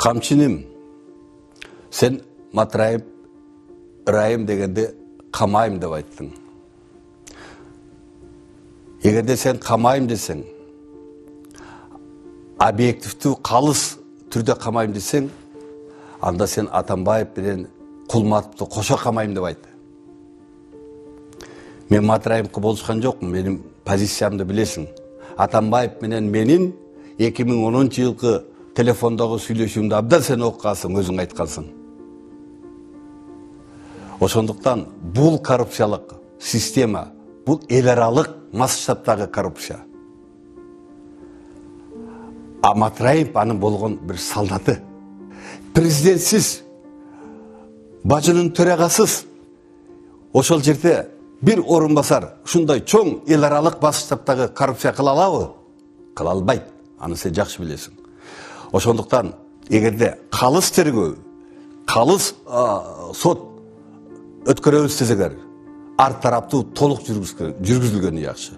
Камчиним, sen Матраев Ырайым дегенде камайым деп айттың. Егерде сен камайым десең, объективті қалыс түрде камайым десең, анда сен Атамбаев менен Кулматовты қоша камайым деп айтты. Мен Матраевқа болышқан жоқпын, менің позициямды білесің. Атамбаев менен менин 2010 жылғы телефондағы сүйлөшүүмдү абдан сен оққансың, өзің айтқансың. Ошондуктан бул коррупциялык система, бул эл аралык масштабтагы коррупция. А Матраев анын болгон бир солдаты. Президентсиз, бажынын төрагасыз, ошол жерде бир орун басар, ушундай чоң эл аралык масштабтагы коррупция кыла алабы? Кыла албайт. Аны сен жакшы билесиң. Ошондуктан эгерде калыс тергөө, калыс сот өткөрөбүз десеңер, ар тараптуу толук жүргүзүлгөнү жакшы.